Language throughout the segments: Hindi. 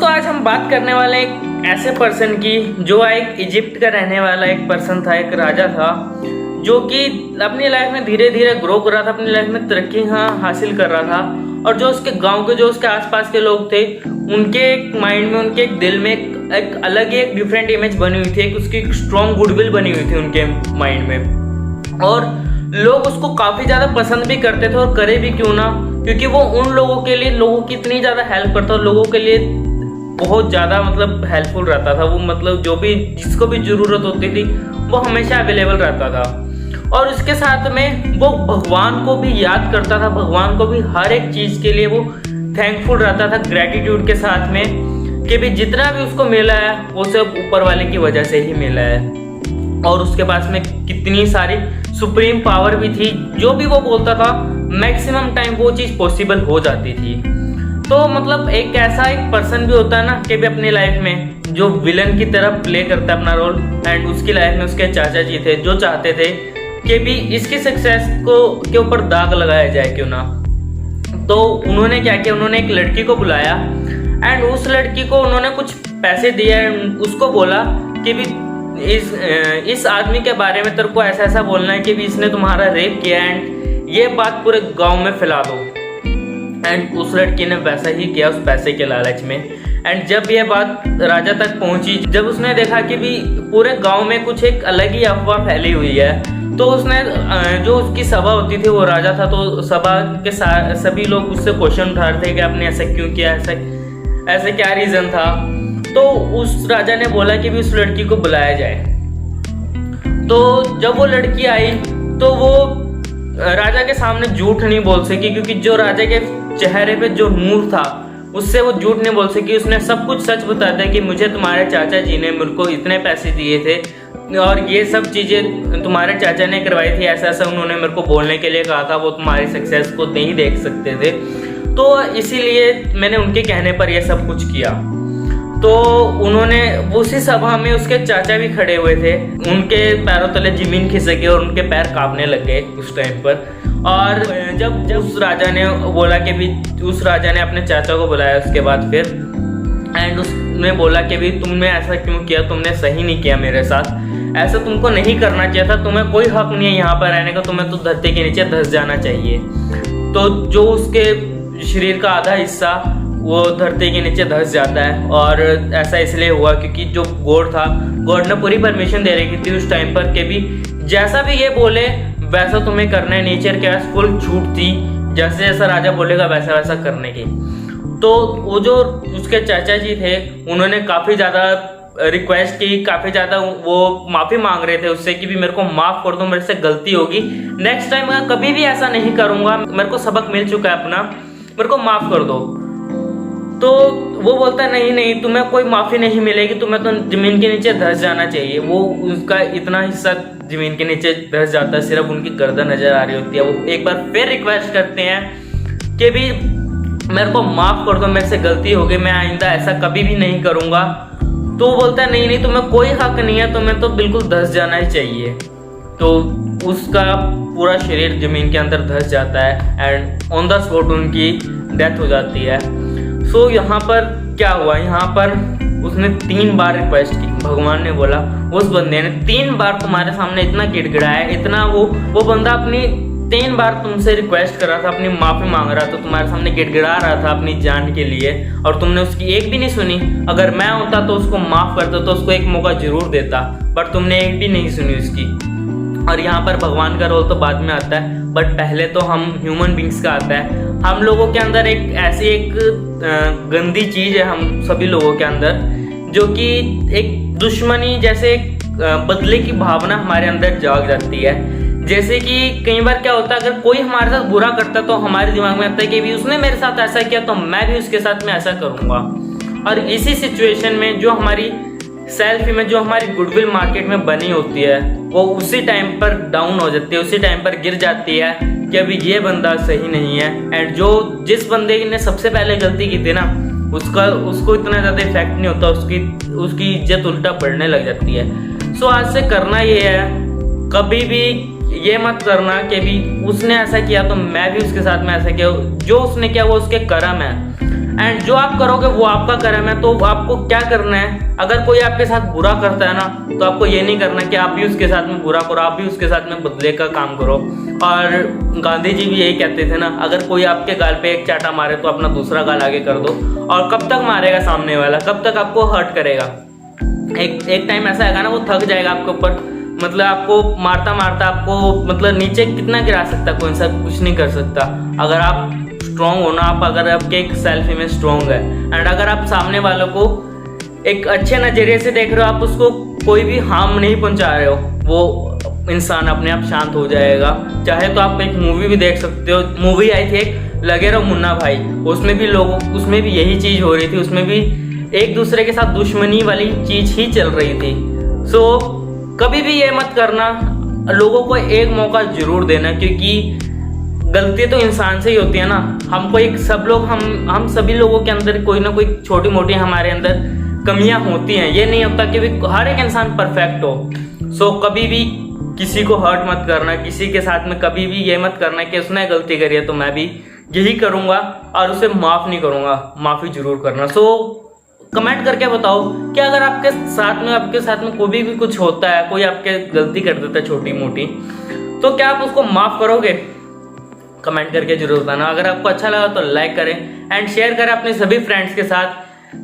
दोस्तों आज हम बात करने वाले हैं एक ऐसे पर्सन की जो एक इजिप्ट का रहने वाला एक पर्सन था, एक राजा था जो कि अपनी लाइफ में धीरे धीरे ग्रो कर रहा था, अपनी लाइफ में तरक्की हासिल कर रहा था। और जो उसके गांव के, जो उसके आसपास के लोग थे, उनके एक माइंड में, उनके एक दिल में एक अलग ही एक डिफरेंट इमेज बनी हुई थी, उसकी एक स्ट्रॉन्ग गुडविल बनी हुई थी उनके माइंड में। और लोग उसको काफ़ी ज़्यादा पसंद भी करते थे, और करे भी क्यों ना, क्योंकि वो उन लोगों के लिए, लोगों की इतनी ज़्यादा हेल्प करता, और लोगों के लिए बहुत ज़्यादा मतलब हेल्पफुल रहता था वो। मतलब जो भी, जिसको भी ज़रूरत होती थी वो हमेशा अवेलेबल रहता था। और उसके साथ में वो भगवान को भी याद करता था, भगवान को भी हर एक चीज़ के लिए वो थैंकफुल रहता था, ग्रैटिट्यूड के साथ में, कि भी जितना भी उसको मिला है वो सब ऊपर वाले की वजह से ही मिला है। और उसके पास में कितनी सारी सुप्रीम पावर भी थी, जो भी वो बोलता था मैक्सिमम टाइम वो चीज़ पॉसिबल हो जाती थी। तो मतलब एक ऐसा एक पर्सन भी होता है ना कि भी अपनी लाइफ में जो विलन की तरह प्ले करता है अपना रोल। एंड उसकी लाइफ में उसके चाचा जी थे जो चाहते थे कि भी इसकी सक्सेस को के ऊपर दाग लगाया जाए क्यों ना। तो उन्होंने क्या किया, उन्होंने एक लड़की को बुलाया एंड उस लड़की को उन्होंने कुछ पैसे दिए एंड उसको बोला कि भी इस आदमी के बारे में तेरे को ऐसा ऐसा बोलना है कि भी इसने तुम्हारा रेप किया एंड ये बात पूरे गांव में फैला दो। एंड उस लड़की ने वैसा ही किया उस पैसे के लालच में। एंड जब यह बात राजा तक पहुंची, जब उसने देखा कि भी पूरे गांव में कुछ एक अलग ही अफवाह फैली हुई है, तो उसने जो उसकी सभा होती थी, वो राजा था, तो सभा के सभी लोग उससे क्वेश्चन उठा रहे थे कि आपने ऐसा क्यों किया, ऐसे क्या रीज़न था। तो उस राजा ने बोला कि भी उस लड़की को बुलाया जाए। तो जब वो लड़की आई तो वो राजा के सामने झूठ नहीं बोल सकी, क्योंकि जो राजा के चेहरे पे जो नूर था उससे वो झूठ नहीं बोल सकी। उसने सब कुछ सच बता दिया कि मुझे तुम्हारे चाचा जी ने मेरे को इतने पैसे दिए थे और ये सब चीज़ें तुम्हारे चाचा ने करवाई थी, ऐसा ऐसा उन्होंने मेरे को बोलने के लिए कहा था, वो तुम्हारी सक्सेस को नहीं देख सकते थे, तो इसीलिए मैंने उनके कहने पर यह सब कुछ किया। तो उन्होंने उसी सभा में उसके चाचा भी खड़े हुए थे, उनके पैरों तले जमीन खिसक और उनके पैर कांपने लग गए उस टाइम पर। और जब उस राजा ने बोला कि भी, उस राजा ने अपने चाचा को बुलाया उसके बाद फिर, एंड उसने बोला कि भी तुमने ऐसा क्यों किया, तुमने सही नहीं किया मेरे साथ, ऐसा तुमको नहीं करना चाहिए था, तुम्हें कोई हक नहीं है यहाँ पर रहने का, तुम्हें तो धरती के नीचे धंस जाना चाहिए। तो जो उसके शरीर का आधा हिस्सा वो धरती के नीचे धंस जाता है। और ऐसा इसलिए हुआ क्योंकि जो गॉड था, गॉड ने पूरी परमिशन दे रखी थी उस टाइम पर कि भी जैसा भी ये बोले वैसा तुम्हें करना है। नेचर के पास फुल छूट थी, जैसे जैसा राजा बोलेगा वैसा वैसा करने की। तो वो जो उसके चाचा जी थे उन्होंने काफ़ी ज़्यादा रिक्वेस्ट की, काफ़ी ज़्यादा वो माफ़ी मांग रहे थे उससे कि भी मेरे को माफ़ कर दो, मेरे से गलती होगी, नेक्स्ट टाइम मैं कभी भी ऐसा नहीं करूँगा, मेरे को सबक मिल चुका है अपना, मेरे को माफ़ कर दो। तो वो बोलता नहीं नहीं, तुम्हें कोई माफ़ी नहीं मिलेगी, तुम्हें तो ज़मीन के नीचे धंस जाना चाहिए। वो उसका इतना हिस्सा ज़मीन के नीचे धंस जाता है, सिर्फ उनकी गर्दन नज़र आ रही होती है। वो एक बार फिर रिक्वेस्ट करते हैं कि भी मेरे को माफ़ कर दो, मेरे से गलती हो गई, मैं आइंदा ऐसा कभी भी नहीं करूँगा। तो वो बोलता है नहीं नहीं, तुम्हें कोई हक नहीं है, तुम्हें तो बिल्कुल धंस जाना ही चाहिए। तो उसका पूरा शरीर ज़मीन के अंदर धंस जाता है एंड ऑन द स्पॉट उनकी डेथ हो जाती है। सो यहाँ पर क्या हुआ, यहाँ पर उसने 3 बार रिक्वेस्ट की। भगवान ने बोला उस बंदे ने 3 बार तुम्हारे सामने इतना गिड़गिड़ाया, इतना वो बंदा अपनी 3 बार तुमसे रिक्वेस्ट कर रहा था, अपनी माफ़ी मांग रहा था, तुम्हारे सामने गिड़गिड़ा रहा था अपनी जान के लिए, और तुमने उसकी एक भी नहीं सुनी। अगर मैं होता तो उसको माफ़ करता, तो उसको एक मौका जरूर देता, बट तुमने एक भी नहीं सुनी उसकी। और यहाँ पर भगवान का रोल तो बाद में आता है, बट पहले तो हम ह्यूमन बींग्स का आता है। हम लोगों के अंदर एक ऐसी एक गंदी चीज़ है हम सभी लोगों के अंदर, जो कि एक दुश्मनी जैसे एक बदले की भावना हमारे अंदर जाग जाती है। जैसे कि कई बार क्या होता है, अगर कोई हमारे साथ बुरा करता है तो हमारे दिमाग में आता है कि भी उसने मेरे साथ ऐसा किया तो मैं भी उसके साथ में ऐसा करूँगा। और इसी सिचुएशन में जो हमारी सेल्फ इमेज, जो हमारी गुडविल मार्केट में बनी होती है, वो उसी टाइम पर डाउन हो जाती है, उसी टाइम पर गिर जाती है कि अभी ये बंदा सही नहीं है। एंड जिस बंदे ने सबसे पहले गलती की थी ना, उसको इतना ज़्यादा इफेक्ट नहीं होता, उसकी इज्जत उल्टा बढ़ने लग जाती है। सो आज से करना ये है, कभी भी ये मत करना कि भी उसने ऐसा किया तो मैं भी उसके साथ में ऐसा किया। जो उसने किया वो उसके कर्म है, एंड जो आप करोगे वो आपका कर्म है। तो आपको क्या करना है, अगर कोई आपके साथ बुरा करता है ना, तो आपको ये नहीं करना कि आप भी उसके साथ में बुरा करो, आप भी उसके साथ में बदले का काम करो। और गांधी जी भी यही कहते थे ना, अगर कोई आपके गाल पे एक चाटा मारे तो अपना दूसरा गाल आगे कर दो। और कब तक मारेगा सामने वाला, कब तक आपको हर्ट करेगा? एक टाइम ऐसा आएगा ना, वो थक जाएगा आपके ऊपर, मतलब आपको मारता मारता आपको मतलब नीचे कितना गिरा सकता, कोई इंसान कुछ नहीं कर सकता। अगर आप स्ट्रॉन्ग हो ना, आप अगर आपके एक सेल्फ इमेज स्ट्रॉन्ग है, एंड अगर आप सामने वालों को एक अच्छे नजरिए से देख रहे हो, आप उसको कोई भी हार्म नहीं पहुंचा रहे हो, वो इंसान अपने आप शांत हो जाएगा। चाहे तो आप एक मूवी भी देख सकते हो, मूवी आई थी एक लगे रहो मुन्ना भाई, उसमें भी यही चीज हो रही थी, उसमें भी एक दूसरे के साथ दुश्मनी वाली चीज ही चल रही थी। सो कभी भी ये मत करना, लोगों को एक मौका जरूर देना, क्योंकि गलती तो इंसान से ही होती है ना। हमको एक सब लोग हम सभी लोगों के अंदर कोई ना कोई छोटी मोटी हमारे अंदर कमियां होती हैं। ये नहीं होता कि भी हर एक इंसान परफेक्ट हो। सो कभी भी किसी को हर्ट मत करना, किसी के साथ में कभी भी ये मत करना कि उसने गलती करी है तो मैं भी यही करूंगा और उसे माफ नहीं करूंगा, माफी जरूर करना। सो कमेंट करके बताओ कि अगर आपके साथ में कोई भी कुछ होता है, कोई आपके गलती कर देता है छोटी मोटी, तो क्या आप उसको माफ करोगे? कमेंट करके जरूर बताना। अगर आपको अच्छा लगा तो लाइक करें एंड शेयर करें अपने सभी फ्रेंड्स के साथ,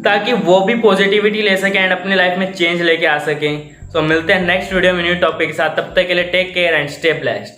ताकि वो भी पॉजिटिविटी ले सकें एंड अपनी लाइफ में चेंज लेके आ सकें। सो मिलते हैं नेक्स्ट वीडियो में न्यू टॉपिक के साथ। तब तक के लिए take care and stay blessed.